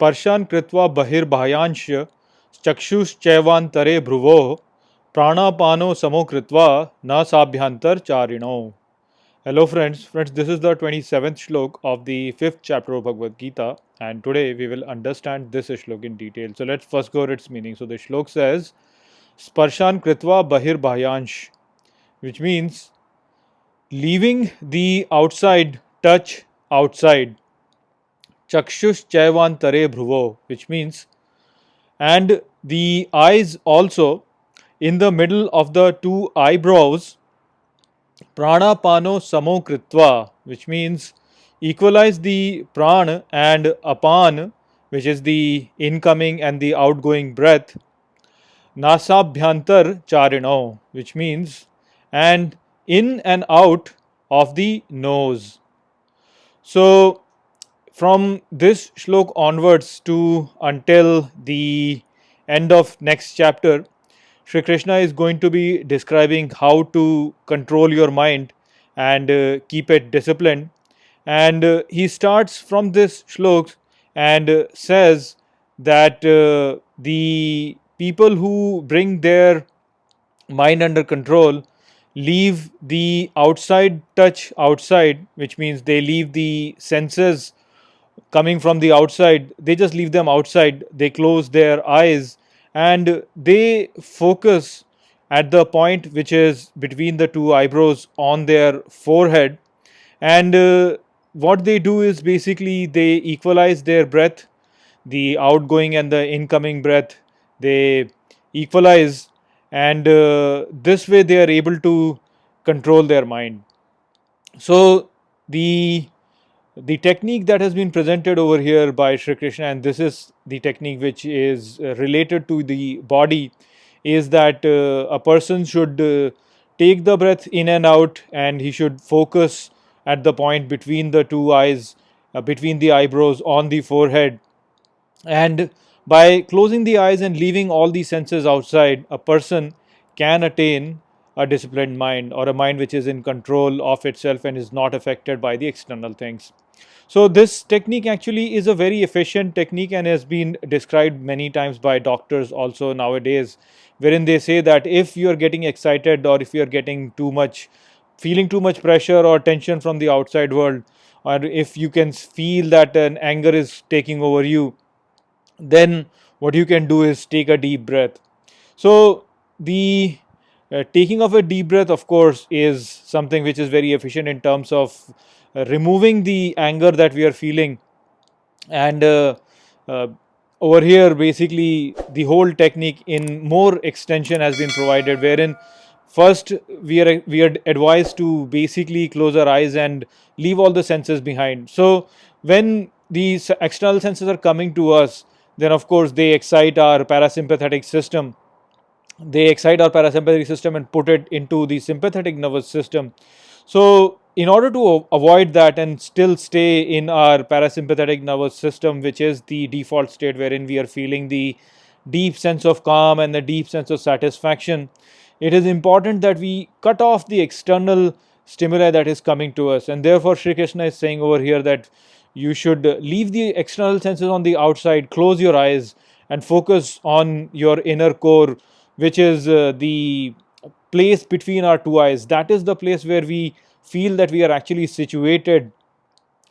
स्पर्शान् कृत्वा बहिर्बाह्यांश्च चक्षुश्चैवान्तरे भ्रुवोः प्राणापानो समो कृत्वा न साभ्यांतरचारिणौ. Hello friends, this is the 27th shlok of the 5th chapter of Bhagavad Gita, and today we will understand this shlok in detail. So let's first go over its meaning. So the shlok says, Sparshan kritva bahir bahyansh, which means leaving the outside touch outside. Chakshush chaivan tare bhruvo, which means, and the eyes also in the middle of the two eyebrows, pranapano samo kritva, which means equalize the prana and apan, which is the incoming and the outgoing breath, nasabhyantar charino, which means and in and out of the nose. So from this shlok onwards to until the end of next chapter, Shri Krishna is going to be describing how to control your mind and keep it disciplined. And he starts from this shlok and says that the people who bring their mind under control leave the outside touch outside, which means they leave the senses coming from the outside, they just leave them outside, they close their eyes and they focus at the point which is between the two eyebrows on their forehead. And what they do is basically they equalize their breath, the outgoing and the incoming breath, they equalize, and this way they are able to control their mind. So the technique that has been presented over here by Sri Krishna, and this is the technique which is related to the body, is that a person should take the breath in and out, and he should focus at the point between the two eyes, between the eyebrows on the forehead. And by closing the eyes and leaving all the senses outside, a person can attain a disciplined mind, or a mind which is in control of itself and is not affected by the external things. So this technique actually is a very efficient technique and has been described many times by doctors also nowadays, wherein they say that if you are getting excited, or if you are getting too much, feeling too much pressure or tension from the outside world, or if you can feel that an anger is taking over you, then what you can do is take a deep breath. So the taking of a deep breath, of course, is something which is very efficient in terms of removing the anger that we are feeling. And uh, over here, basically, the whole technique in more extension has been provided, wherein first we are advised to basically close our eyes and leave all the senses behind. So when these external senses are coming to us, then of course they excite our parasympathetic system, and put it into the sympathetic nervous system. So in order to avoid that and still stay in our parasympathetic nervous system, which is the default state wherein we are feeling the deep sense of calm and the deep sense of satisfaction, it is important that we cut off the external stimuli that is coming to us. And therefore Sri Krishna is saying over here that you should leave the external senses on the outside, close your eyes and focus on your inner core, which is the place between our two eyes. That is the place where we feel that we are actually situated.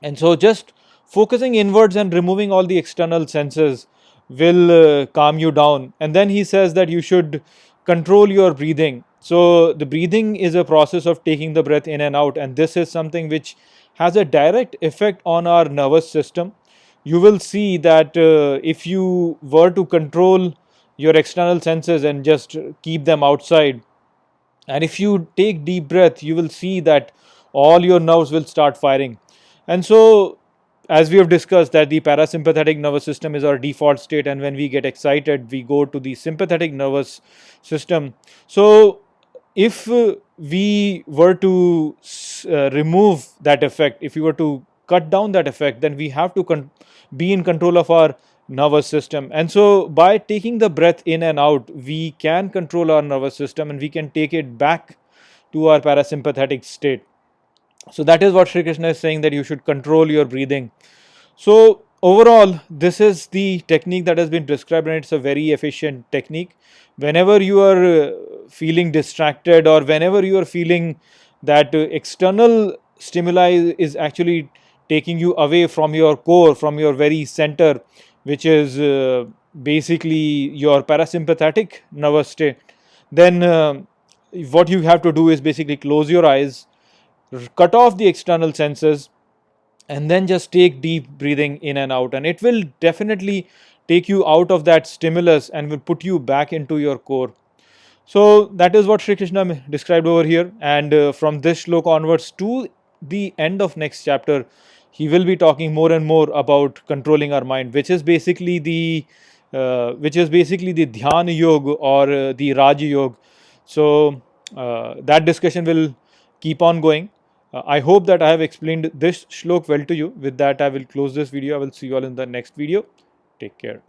And so just focusing inwards and removing all the external senses will calm you down. And then he says that you should control your breathing. So the breathing is a process of taking the breath in and out, and this is something which has a direct effect on our nervous system. You will see that if you were to control your external senses and just keep them outside, and if you take deep breath, you will see that all your nerves will start firing. And so as we have discussed, that the parasympathetic nervous system is our default state, and when we get excited we go to the sympathetic nervous system. So if we were to remove that effect, if we were to cut down that effect, then we have to be in control of our nervous system. And so by taking the breath in and out, we can control our nervous system and we can take it back to our parasympathetic state. So that is what Sri Krishna is saying, that you should control your breathing. So overall, this is the technique that has been described, and it's a very efficient technique. Whenever you are feeling distracted, or whenever you are feeling that external stimuli is actually taking you away from your core, from your very center, which is basically your parasympathetic nervous state, then what you have to do is basically close your eyes, cut off the external senses, and then just take deep breathing in and out, and it will definitely take you out of that stimulus and will put you back into your core. So that is what Sri Krishna described over here, and from this shloka onwards to the end of next chapter, he will be talking more and more about controlling our mind, which is basically the Dhyan Yoga, or the Raj Yoga. So that discussion will keep on going. I hope that I have explained this shlok well to you. With that, I will close this video. I will see you all in the next video. Take care.